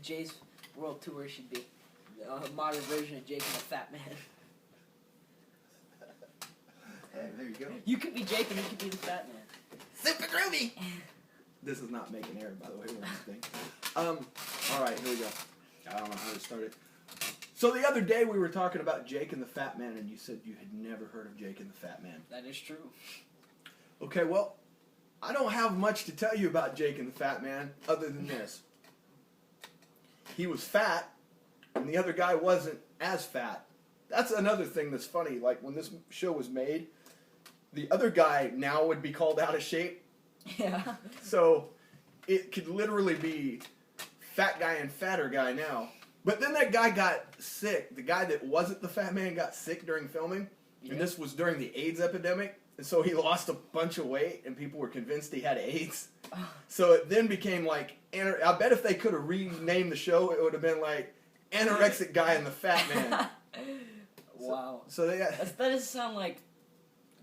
Jay's World Tour should be a modern version of Jake and the Fatman. Hey, there you go. You could be Jake and you could be the Fatman. Super groovy! This is not making air, by the way, when this thing. Alright, here we go. I don't know how to start it. So the other day we were talking about Jake and the Fat Man, and you said you had never heard of Jake and the Fat Man. That is true. Okay, well, I don't have much to tell you about Jake and the Fat Man other than this. He was fat, and the other guy wasn't as fat. That's another thing that's funny. Like, when this show was made, the other guy now would be called out of shape. Yeah. So it could literally be fat guy and fatter guy now. But then that guy got sick. The guy that wasn't the Fat Man got sick during filming. Yeah. And this was during the AIDS epidemic. And so he lost a bunch of weight, and people were convinced he had AIDS. So it then became like, I bet if they could have renamed the show, it would have been like Anorexic Guy and the Fat Man. Wow. So they got... That doesn't sound like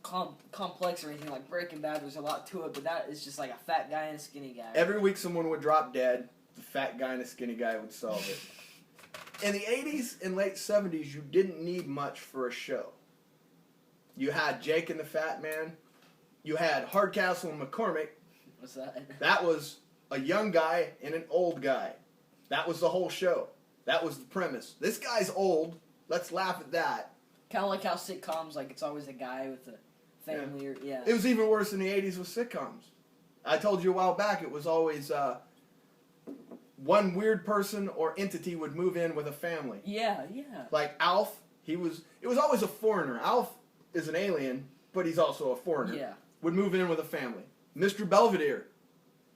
complex or anything like Breaking Bad. There's a lot to it, but that is just like a fat guy and a skinny guy. Every week someone would drop dead. The fat guy and the skinny guy would solve it. In the 80s and late 70s, you didn't need much for a show. You had Jake and the Fat Man. You had Hardcastle and McCormick. What's that? That was a young guy and an old guy. That was the whole show. That was the premise. This guy's old. Let's laugh at that. Kind of like how sitcoms, like it's always a guy with a family. Yeah. Or, yeah. It was even worse in the 80s with sitcoms. I told you a while back it was always one weird person or entity would move in with a family. Yeah, yeah. Like Alf, it was always a foreigner. Alf is an alien, but he's also a foreigner. Yeah. Would move in with a family. Mr. Belvedere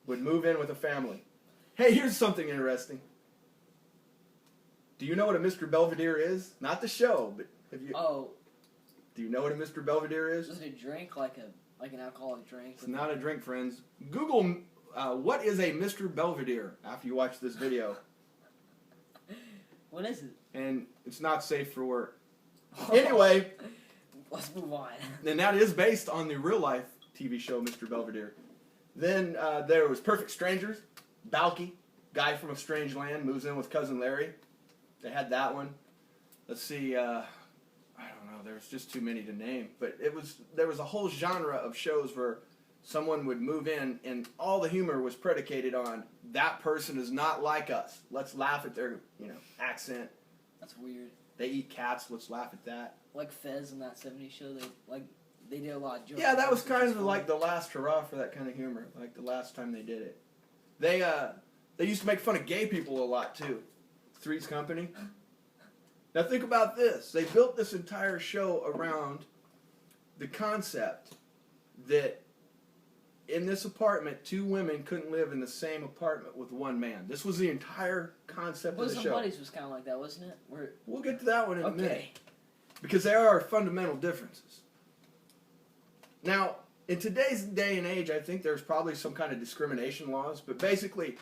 would move in with a family. Hey, here's something interesting. Do you know what a Mr. Belvedere is? Not the show, but have you... Oh. Do you know what a Mr. Belvedere is? Is it a drink, like an alcoholic drink? It's not a drink, friends. Google what is a Mr. Belvedere after you watch this video. What is it? And it's not safe for work. Anyway. Let's move on. And that is based on the real-life TV show, Mr. Belvedere. Then there was Perfect Strangers. Balky, guy from a strange land, moves in with Cousin Larry. They had that one. Let's see, I don't know, there's just too many to name. But there was a whole genre of shows where someone would move in and all the humor was predicated on that person is not like us. Let's laugh at their, accent. That's weird. They eat cats, let's laugh at that. Like Fez in that 70's show, they did a lot of jokes. Yeah, that was kind of like the last hurrah for that kind of humor, like the last time they did it. They used to make fun of gay people a lot, too. Three's Company. Now think about this. They built this entire show around the concept that in this apartment, two women couldn't live in the same apartment with one man. This was the entire concept of the show. Somebody's was kind of like that, wasn't it? We'll get to that one in a minute. Because there are fundamental differences. Now, in today's day and age, I think there's probably some kind of discrimination laws, but basically,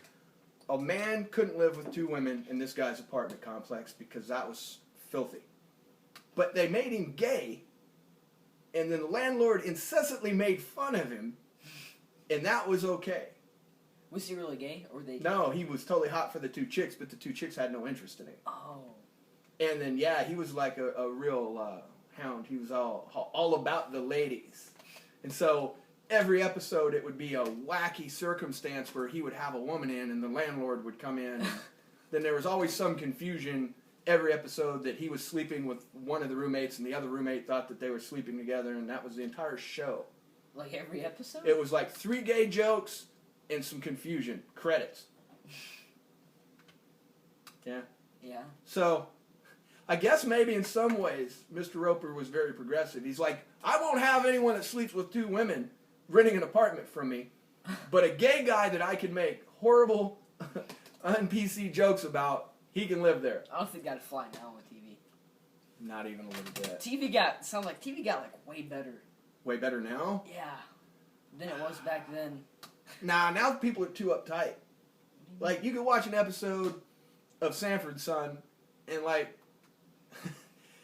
a man couldn't live with two women in this guy's apartment complex because that was filthy. But they made him gay, and then the landlord incessantly made fun of him, and that was okay. Was he really gay? Or they? No, he was totally hot for the two chicks, but the two chicks had no interest in him. Oh. And then, yeah, he was like a real hound. He was all about the ladies. And so every episode it would be a wacky circumstance where he would have a woman in and the landlord would come in. Then there was always some confusion every episode that he was sleeping with one of the roommates and the other roommate thought that they were sleeping together, and that was the entire show. Like every episode? It was like 3 gay jokes and some confusion. Credits. Yeah. Yeah. So, I guess maybe in some ways, Mr. Roper was very progressive. He's like, I won't have anyone that sleeps with 2 women renting an apartment from me, but a gay guy that I can make horrible, un-PC jokes about, he can live there. I don't think that'd fly now on TV. Not even a little bit. TV got like way better. Way better now? Yeah. Than it was back then. Nah, now people are too uptight. Like, you could watch an episode of Sanford's Son, and like,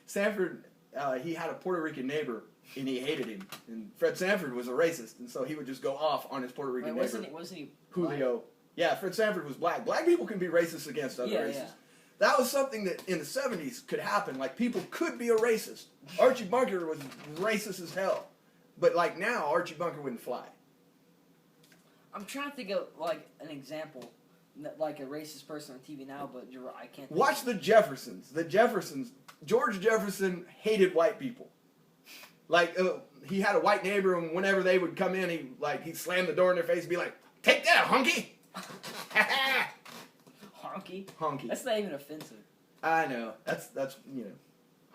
Sanford, he had a Puerto Rican neighbor, and he hated him. And Fred Sanford was a racist, and so he would just go off on his Puerto Rican neighbor. Wasn't he Julio. Yeah, Fred Sanford was black. Black people can be racist against other races. Yeah. That was something that in the 70s could happen. Like, people could be a racist. Archie Bunker was racist as hell. But, like, now, Archie Bunker wouldn't fly. I'm trying to think of, like, an example, like a racist person on TV now, but you're right, I can't think Watch the Jeffersons. The Jeffersons. George Jefferson hated white people. Like, he had a white neighbor, and whenever they would come in, he'd slam the door in their face and be like, "Take that, honky!" Honky? Honky. That's not even offensive. I know. That's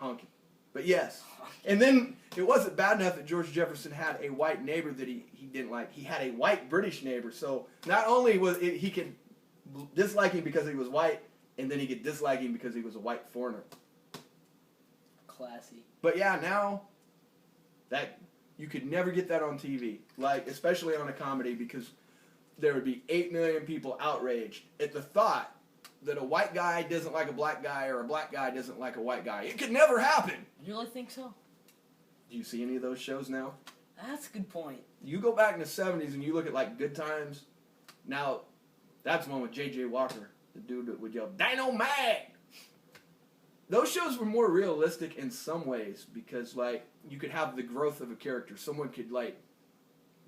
honky. But yes. And then it wasn't bad enough that George Jefferson had a white neighbor that he didn't like. He had a white British neighbor. So not only he could dislike him because he was white, and then he could dislike him because he was a white foreigner. Classy. But yeah, now that you could never get that on TV, like especially on a comedy, because there would be 8 million people outraged at the thought that a white guy doesn't like a black guy or a black guy doesn't like a white guy. It could never happen. You really think so? Do you see any of those shows now? That's a good point. You go back in the 70s and you look at like Good Times. Now, that's one with J.J. Walker, the dude that would yell, "Dynamite!" Those shows were more realistic in some ways because like you could have the growth of a character. Someone could like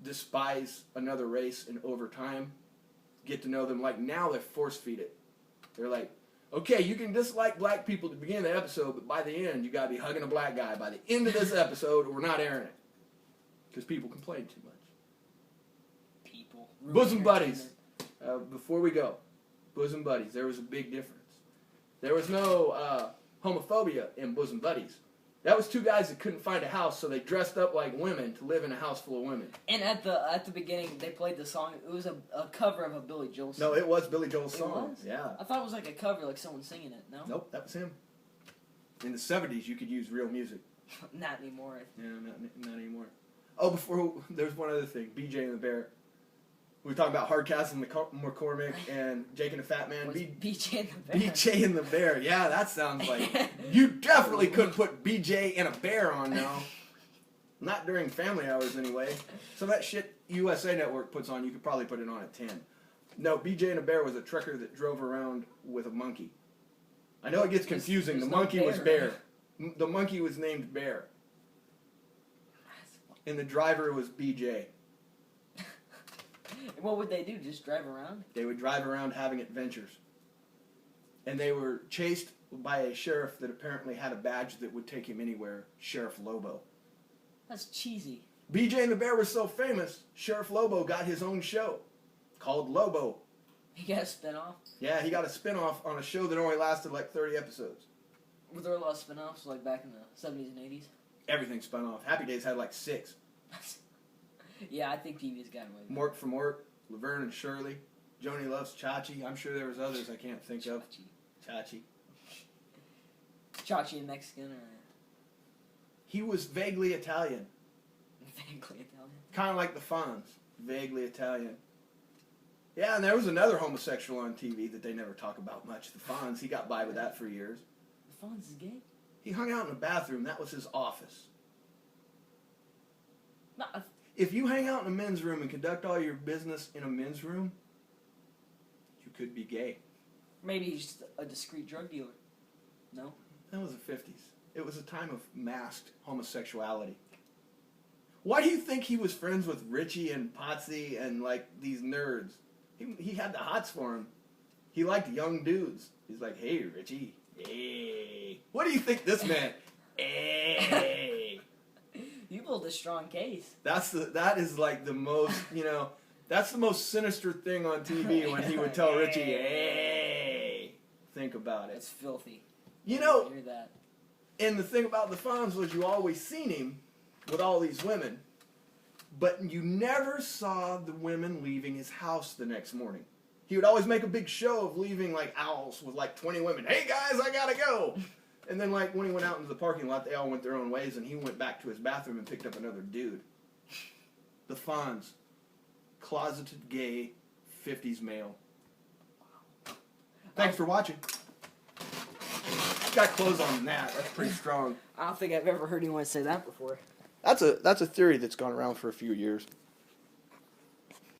despise another race and over time get to know them. Like now they force feed it. They're like, okay, you can dislike black people at the beginning of the episode, but by the end you gotta be hugging a black guy by the end of this episode or we're not airing it. Because people complain too much. People. Bosom buddies. Before we go, bosom buddies. There was a big difference. There was no homophobia in bosom buddies. That was two guys that couldn't find a house, so they dressed up like women to live in a house full of women. And at the beginning, they played the song. It was a cover of a Billy Joel song. No, it was Billy Joel's song. It was? Yeah. I thought it was like a cover, like someone singing it. No. Nope, that was him. In the 70s, you could use real music. Not anymore. Yeah, not anymore. Oh, there's one other thing. BJ and the Bear. We were talking about Hardcastle McCormick and Jake and the Fat Man. BJ and the Bear. BJ and the Bear. Yeah, that sounds like... You definitely couldn't put BJ and a Bear on now. Not during family hours, anyway. Some of that shit USA Network puts on, you could probably put it on at 10. No, BJ and a Bear was a trucker that drove around with a monkey. I know it gets confusing. The monkey was Bear. The monkey was named Bear. And the driver was BJ. What would they do? Just drive around? They would drive around having adventures. And they were chased by a sheriff that apparently had a badge that would take him anywhere, Sheriff Lobo. That's cheesy. BJ and the Bear was so famous, Sheriff Lobo got his own show called Lobo. He got a spinoff? Yeah, he got a spinoff on a show that only lasted like 30 episodes. Were there a lot of spinoffs like back in the 70s and 80s? Everything spun off. Happy Days had like 6. Yeah, I think TV's gotten away with Mork from Mork, Laverne and Shirley, Joni Loves Chachi. I'm sure there was others I can't think of. Chachi. Chachi in Mexican or... He was vaguely Italian. Vaguely Italian? Kind of like the Fonz. Vaguely Italian. Yeah, and there was another homosexual on TV that they never talk about much. The Fonz. He got by with that for years. The Fonz is gay? He hung out in a bathroom. That was his office. No, If you hang out in a men's room and conduct all your business in a men's room, you could be gay. maybe he's just a discreet drug dealer. No? That was the 50s. It was a time of masked homosexuality. Why do you think he was friends with Richie and Potsy and, like, these nerds? He had the hots for him. He liked young dudes. He's like, hey, Richie. Hey. What do you think this meant? Hey. You built a strong case. That is like the most, that's the most sinister thing on TV when he would tell Richie, hey. Think about it. It's filthy. You know, hear that. And the thing about the Fonz was you always seen him with all these women, but you never saw the women leaving his house the next morning. He would always make a big show of leaving like owls with like 20 women. Hey guys, I gotta go. And then like when he went out into the parking lot, they all went their own ways, and he went back to his bathroom and picked up another dude. The Fonz, closeted gay, 50s male. Thanks for watching. Got clothes on that. That's pretty strong. I don't think I've ever heard anyone say that before. That's a theory that's gone around for a few years.